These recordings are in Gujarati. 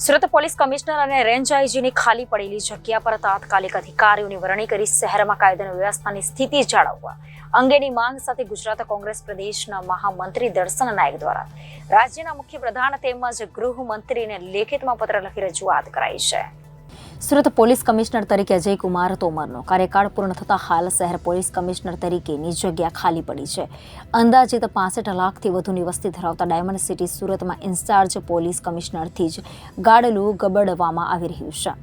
સુરત પોલીસ કમિશનર અને રેન્જ આઈજીની ખાલી પડેલી જગ્યા પર તાત્કાલિક અધિકારીઓની વરણી કરી શહેરમાં કાયદો વ્યવસ્થાની સ્થિતિ જાળવવા અંગેની માંગ સાથે ગુજરાત કોંગ્રેસ પ્રદેશના મહામંત્રી દર્શન નાયક દ્વારા રાજ્યના મુખ્ય પ્રધાન તેમજ ગૃહમંત્રીને લેખિતમાં પત્ર લખી રજૂઆત કરાઈ છે। સુરત પોલીસ કમિશનર તરીકે અજયકુમાર તોમરનો કાર્યકાળ પૂર્ણ થતા હાલ શહેર પોલીસ કમિશનર તરીકેની જગ્યા ખાલી પડી છે। અંદાજિત 65 લાખથી વધુની વસ્તી ધરાવતા ડાયમંડ સિટી સુરતમાં ઇન્ચાર્જ પોલીસ કમિશનરથી જ ગાડલું ગબડવામાં આવી રહ્યું છે।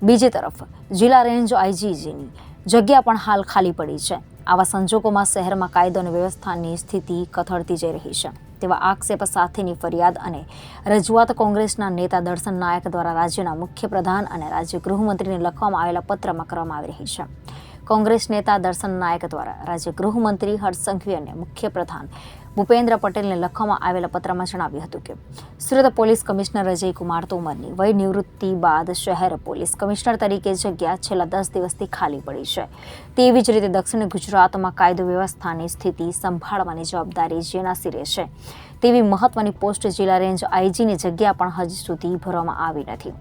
બીજી તરફ જિલ્લા રેન્જ આઈજીની જગ્યા પણ હાલ ખાલી પડી છે। આવા સંજોગોમાં શહેરમાં કાયદો અને વ્યવસ્થાની સ્થિતિ કથળતી જઈ રહી છે તેવા આક્ષેપ સાથેની ફરિયાદ અને રજૂઆત કોંગ્રેસના નેતા દર્શન નાયક દ્વારા રાજ્યના મુખ્ય પ્રધાન અને રાજ્ય ગૃહમંત્રીને લખવામાં આવેલા પત્રમાં કરવામાં આવી રહી છે। કોંગ્રેસ નેતા દર્શન નાયક દ્વારા રાજ્ય ગૃહમંત્રી હર્ષ સંઘવી અને મુખ્ય પ્રધાન ભૂપેન્દ્ર પટેલને લખવામાં આવેલા પત્રમાં જણાવ્યું હતું કે સુરત પોલીસ કમિશનર અજયકુમાર તોમરની વય નિવૃત્તિ બાદ શહેર પોલીસ કમિશનર તરીકે જગ્યા છેલ્લા 10 દિવસથી ખાલી પડી છે। તેવી જ રીતે દક્ષિણ ગુજરાતમાં કાયદો વ્યવસ્થાની સ્થિતિ સંભાળવાની જવાબદારી જેના સિરે છે તેવી મહત્વની પોસ્ટ જિલ્લા રેન્જ આઈજીની જગ્યા પણ હજી સુધી ભરવામાં આવી નથી।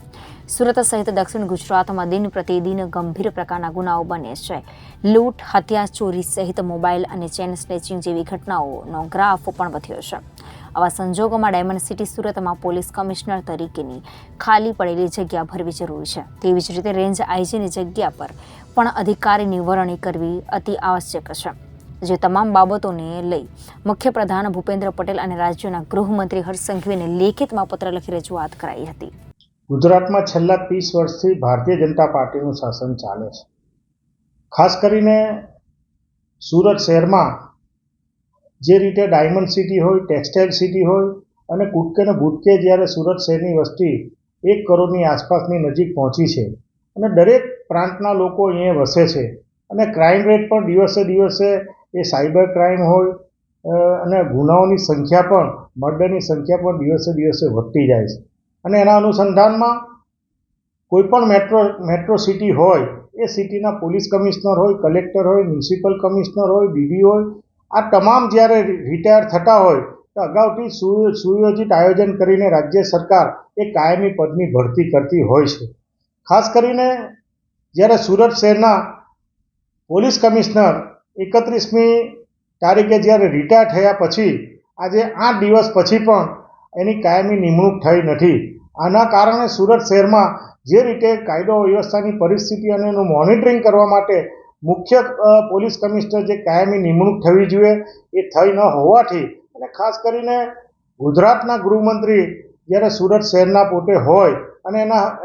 સુરત સહિત દક્ષિણ ગુજરાતમાં દિન પ્રતિદિન ગંભીર પ્રકારના ગુનાઓ બને છે। લૂંટ, હત્યા, ચોરી સહિત મોબાઈલ અને ચેન સ્નેચિંગ જેવી ઘટનાઓનો ગ્રાફ પણ વધ્યો છે। આવા સંજોગોમાં ડાયમંડ સિટી સુરતમાં પોલીસ કમિશનર તરીકેની ખાલી પડેલી જગ્યા ભરવી જરૂરી છે। તેવી જ રીતે રેન્જ આઈજીની જગ્યા પર પણ અધિકારીની વરણી કરવી અતિ આવશ્યક છે। જે તમામ બાબતોને લઈ મુખ્ય પ્રધાન ભૂપેન્દ્ર પટેલ અને રાજ્યના ગૃહમંત્રી હર્ષ સંઘવીને લેખિતમાં પત્ર લખી રજૂઆત કરાઈ હતી। ગુજરાતમાં છેલ્લા 30 વર્ષથી ભારતીય જનતા પાર્ટીનું શાસન ચાલે છે। ખાસ કરીને સુરત શહેરમાં જે રીતે ડાયમંડ સિટી હોય, ટેક્સટાઇલ સિટી હોય અને કૂદકે ને ભૂટકે જ્યારે સુરત શહેરની વસ્તી 1 કરોડની આસપાસની નજીક પહોંચી છે અને દરેક પ્રાંતના લોકો અહીંયા વસે છે અને ક્રાઇમ રેટ પણ દિવસે દિવસે એ સાયબર ક્રાઇમ હોય અને ગુનાઓની સંખ્યા પણ મર્ડરની સંખ્યા પણ દિવસે દિવસે વધતી જાય છે અને એના અનુસંધાનમાં કોઈપણ મેટ્રો સિટી હોય એ સિટીના પોલીસ કમિશનર હોય, કલેક્ટર હોય, મ્યુનિસિપલ કમિશનર હોય, ડીડી હોય, આ તમામ જ્યારે રિટાયર થતા હોય તો અગાઉથી સુયોજિત આયોજન કરીને રાજ્ય સરકાર એ કાયમી પદની ભરતી કરતી હોય છે। ખાસ કરીને જ્યારે સુરત શહેરના પોલીસ કમિશનર 31મી તારીખે જ્યારે રિટાયર થયા પછી આજે 8 દિવસ પછી પણ એની કાયમી નિમણૂક થઈ નથી। આના કારણે સુરત શહેરમાં જે રીતે કાયદો વ્યવસ્થાની પરિસ્થિતિ અને એનું મોનિટરિંગ કરવા માટે મુખ્ય પોલીસ કમિશનર જે કાયમી નિમણૂક થવી જોઈએ એ થઈ ન હોવાથી અને ખાસ કરીને ગુજરાતના ગૃહમંત્રી જ્યારે સુરત શહેરના પોતે હોય અને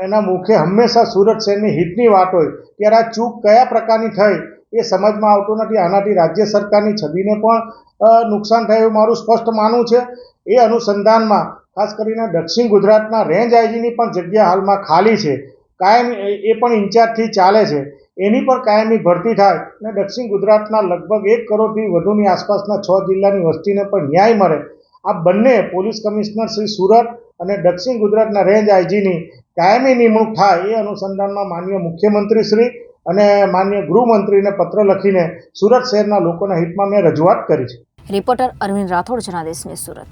એના મુખે હંમેશા સુરત શહેરની હિતની વાત હોય ત્યારે આ ચૂક કયા પ્રકારની થઈ એ સમજમાં આવતું નથી। આનાથી રાજ્ય સરકારની છબીને પણ નુકસાન થાય એવું મારું સ્પષ્ટ માનવું છે। એ અનુસંધાનમાં ખાસ કરીને દક્ષિણ ગુજરાતના રેન્જ આઈજીની પણ જગ્યા હાલમાં ખાલી છે। કાયમ એ પણ ઇન્ચાર્જથી ચાલે છે, એની પણ કાયમી ભરતી થાય અને દક્ષિણ ગુજરાતના લગભગ 1 કરોડથી વધુની આસપાસના 6 જિલ્લાની વસ્તીને પણ ન્યાય મળે। આ બંને પોલીસ કમિશનર શ્રી સુરત અને દક્ષિણ ગુજરાતના રેન્જ આઈજીની કાયમી નિમણૂક થાય એ અનુસંધાનમાં માનનીય મુખ્યમંત્રી શ્રી અને માનનીય ગૃહમંત્રીને પત્ર લખીને સુરત શહેરના લોકોના હિતમાં મેં રજૂઆત કરી છે। Reporter Arvind Rathod, Janadesh news, Surat.